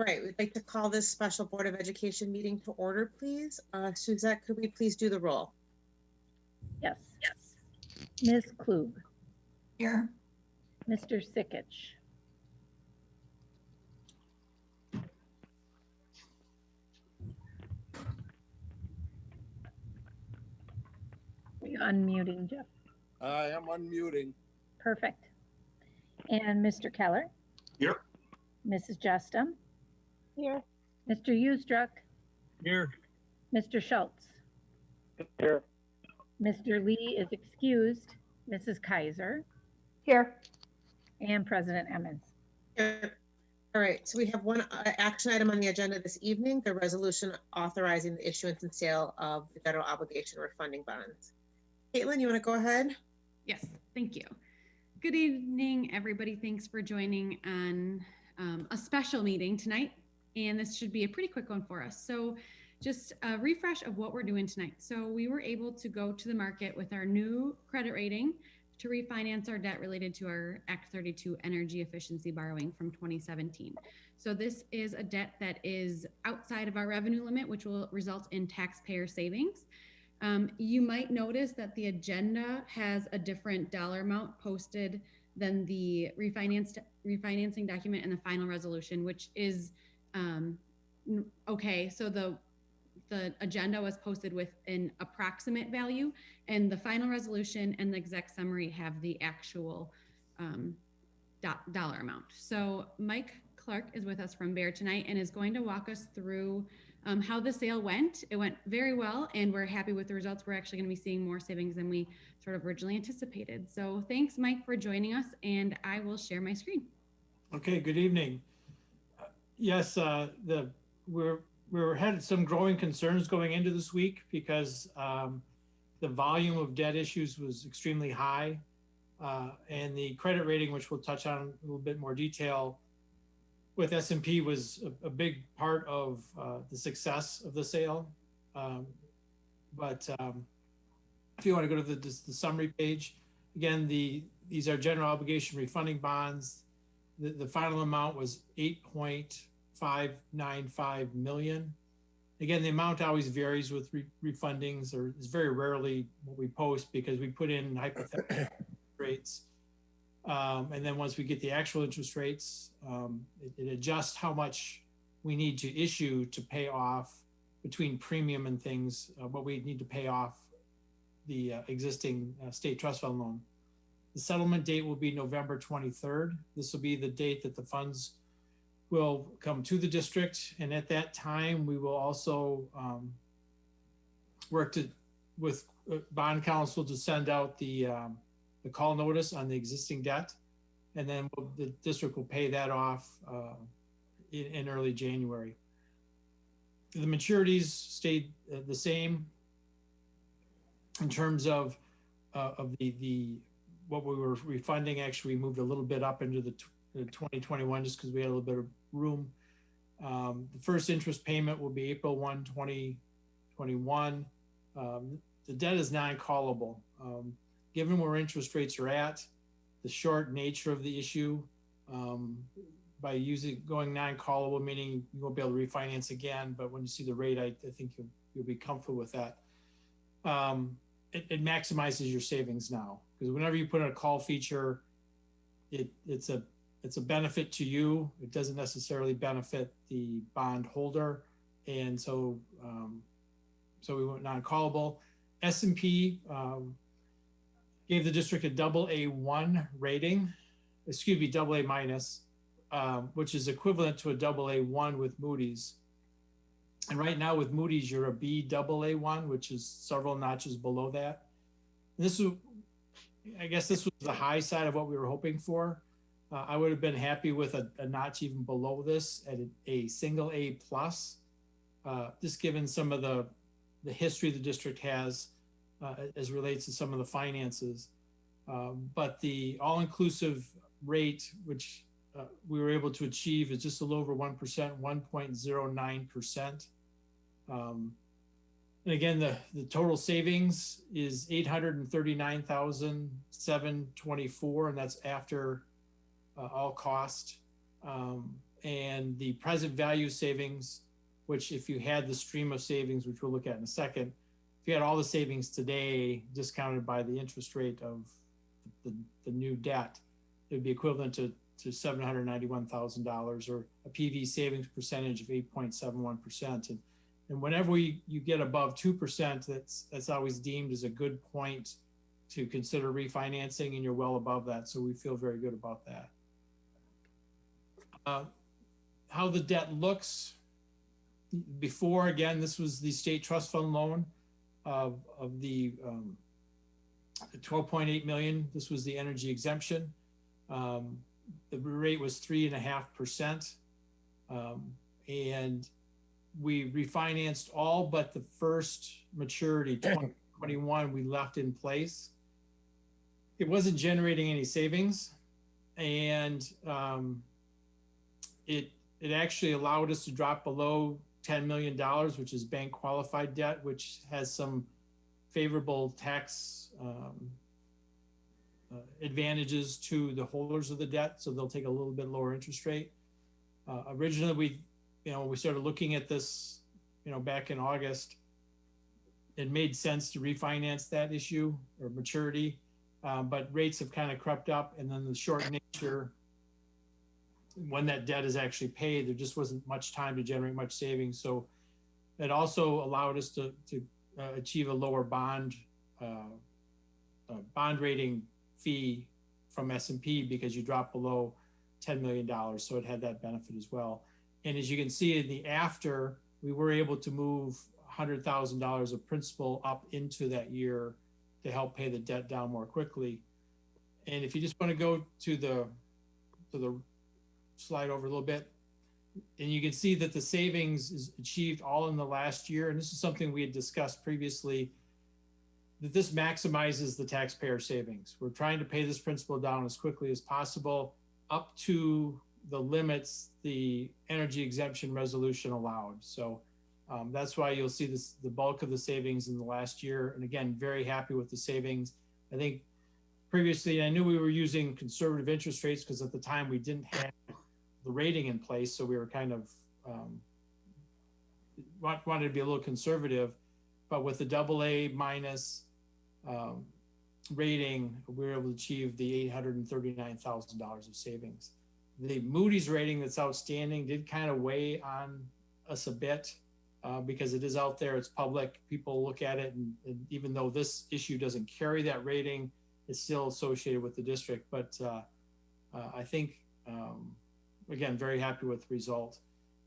All right, we'd like to call this special Board of Education meeting to order, please. Suzette, could we please do the roll? Yes. Ms. Klug. Here. Mr. Sikich. Are you unmuting, Jeff? I am unmuting. Perfect. And Mr. Keller? Here. Mrs. Justum? Here. Mr. Ustruck? Here. Mr. Schultz? Here. Mr. Lee is excused. Mrs. Kaiser? Here. And President Emmons. Here. All right, so we have one action item on the agenda this evening, the resolution authorizing the issuance and sale of the general obligation refunding bonds. Caitlin, you want to go ahead? Yes, thank you. Good evening, everybody. Thanks for joining on a special meeting tonight. And this should be a pretty quick one for us. So just a refresh of what we're doing tonight. So we were able to go to the market with our new credit rating to refinance our debt related to our Act 32 energy efficiency borrowing from 2017. So this is a debt that is outside of our revenue limit, which will result in taxpayer savings. You might notice that the agenda has a different dollar amount posted than the refinancing document and the final resolution, which is okay. So the agenda was posted with an approximate value, and the final resolution and the exec summary have the actual dollar amount. So Mike Clark is with us from Bear tonight and is going to walk us through how the sale went. It went very well, and we're happy with the results. We're actually going to be seeing more savings than we sort of originally anticipated. So thanks, Mike, for joining us, and I will share my screen. Okay, good evening. Yes, we had some growing concerns going into this week because the volume of debt issues was extremely high, and the credit rating, which we'll touch on in a little bit more detail, with S&P was a big part of the success of the sale. But if you want to go to the summary page, again, these are general obligation refunding bonds. The final amount was $8.595 million. Again, the amount always varies with refundings, or is very rarely what we post because we put in hypothetical rates. And then once we get the actual interest rates, it adjusts how much we need to issue to pay off between premium and things, what we need to pay off the existing state trust fund loan. The settlement date will be November 23rd. This will be the date that the funds will come to the district. And at that time, we will also work with bond counsel to send out the call notice on the existing debt. And then the district will pay that off in early January. The maturities stayed the same in terms of the what we were refunding. Actually, we moved a little bit up into the 2021 just because we had a little bit of room. The first interest payment will be April 1, 2021. The debt is non-callable. Given where interest rates are at, the short nature of the issue, by going non-callable, meaning you won't be able to refinance again, but when you see the rate, I think you'll be comfortable with that. It maximizes your savings now, because whenever you put in a call feature, it's a benefit to you. It doesn't necessarily benefit the bond holder, and so we went non-callable. S&P gave the district a AA1 rating, AA minus, which is equivalent to a AA1 with Moody's. And right now with Moody's, you're a Baa1, which is several notches below that. And I guess this was the high side of what we were hoping for. I would have been happy with a notch even below this at a single A plus, just given some of the history the district has as relates to some of the finances. But the all-inclusive rate, which we were able to achieve, is just a little over 1%, 1.09%. And again, the total savings is $839,724, and that's after all cost. and the present value savings, which if you had the stream of savings, which we'll look at in a second, if you had all the savings today discounted by the interest rate of the new debt, it would be equivalent to $791,000 or a PV savings percentage of 8.71%. And whenever you get above 2%, that's always deemed as a good point to consider refinancing, and you're well above that. So we feel very good about that. How the debt looks before, again, this was the state trust fund loan of the 12.8 million. This was the energy exemption. The rate was 3.5%. And we refinanced all but the first maturity, 2021, we left in place. It wasn't generating any savings, and it actually allowed us to drop below $10 million, which is bank qualified debt, which has some favorable tax advantages to the holders of the debt. So they'll take a little bit lower interest rate. Originally, we started looking at this, back in August, it made sense to refinance that issue or maturity, but rates have kind of crept up, and then the short nature, when that debt is actually paid, there just wasn't much time to generate much savings. So it also allowed us to achieve a lower bond rating fee from S&P because you drop below $10 million. So it had that benefit as well. And as you can see in the after, we were able to move $100,000 of principal up into that year to help pay the debt down more quickly. And if you just want to go to the slide over a little bit, and you can see that the savings is achieved all in the last year. And this is something we had discussed previously, that this maximizes the taxpayer savings. We're trying to pay this principal down as quickly as possible up to the limits the energy exemption resolution allowed. So that's why you'll see the bulk of the savings in the last year. And again, very happy with the savings. I think previously I knew we were using conservative interest rates because at the time we didn't have the rating in place. So we were kind of wanted to be a little conservative, but with the AA minus rating, we were able to achieve the $839,000 of savings. The Moody's rating that's outstanding did kind of weigh on us a bit because it is out there, it's public, people look at it, and even though this issue doesn't carry that rating, it's still associated with the district. But I think, again, very happy with the result.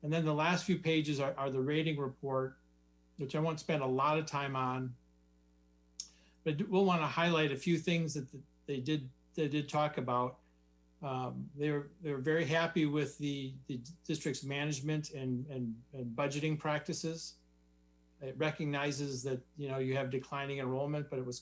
And then the last few pages are the rating report, which I won't spend a lot of time on, but we'll want to highlight a few things that they did talk about. They're very happy with the district's management and budgeting practices. It recognizes that you have declining enrollment, but it was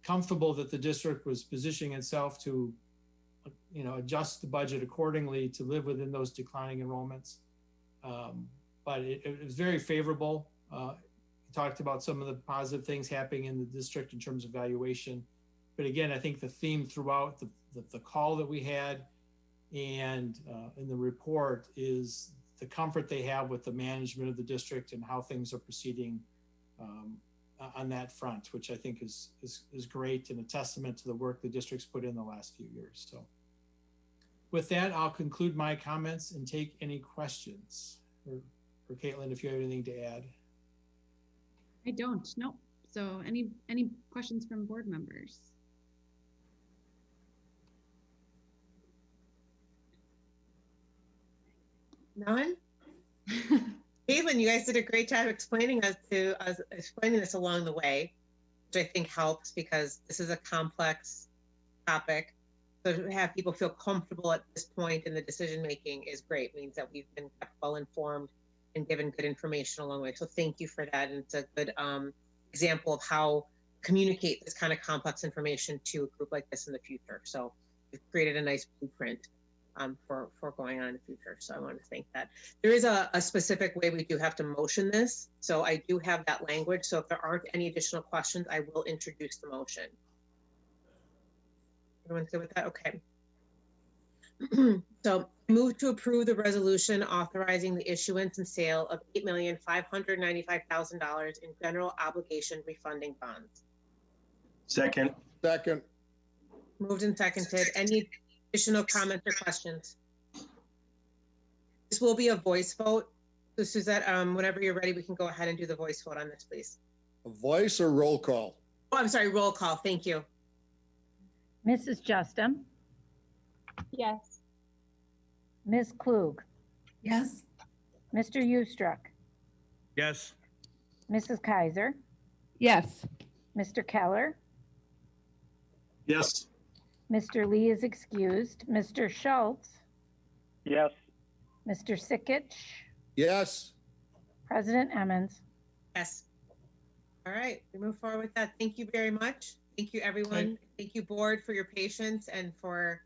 comfortable that the district was positioning itself to adjust the budget accordingly to live within those declining enrollments. But it was very favorable. Talked about some of the positive things happening in the district in terms of valuation. But again, I think the theme throughout the call that we had and in the report is the comfort they have with the management of the district and how things are proceeding on that front, which I think is great and a testament to the work the district's put in the last few years. So with that, I'll conclude my comments and take any questions. Or Caitlin, if you have anything to add. I don't, no. So any questions from board members? None? Caitlin, you guys did a great job explaining this along the way, which I think helps because this is a complex topic. So to have people feel comfortable at this point in the decision making is great. It means that we've been kept well informed and given good information along the way. So thank you for that. And it's a good example of how to communicate this kind of complex information to a group like this in the future. So we've created a nice blueprint for going on in the future. So I want to thank that. There is a specific way we do have to motion this. So I do have that language. So if there aren't any additional questions, I will introduce the motion. Everyone's good with that? Okay. So move to approve the resolution authorizing the issuance and sale of $8,595,000 in general obligation refunding bonds. Second. Second. Moved and seconded. Any additional comments or questions? This will be a voice vote. So Suzette, whenever you're ready, we can go ahead and do the voice vote on this, please. A voice or roll call? Oh, I'm sorry, roll call. Thank you. Mrs. Justin, Yes. Ms. Klug, Yes. Mr. Eustruck, Yes. Mrs. Kaiser, Yes. Mr. Keller, Yes. Mr. Lee is excused, Mr. Schultz, Yes. Mr. Sikich, Yes. President Emmons. Yes. All right, we move forward with that. Thank you very much. Thank you, everyone. Thank you, board, for your patience and for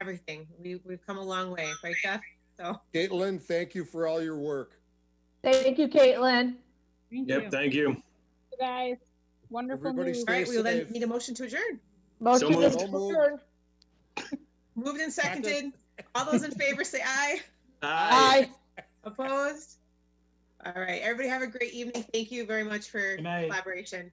everything. We've come a long way, right, Jeff? So, Caitlin, thank you for all your work. Thank you, Caitlin. Thank Yep. you. Thank you. You guys, wonderful Everybody news. all right, Stay we'll then safe. need a motion to adjourn. Motion So is moved. adjourned. Moved and seconded. All those in favor say aye. Aye. Opposed? All right, everybody have a great evening. Thank you very much for Good night. collaboration.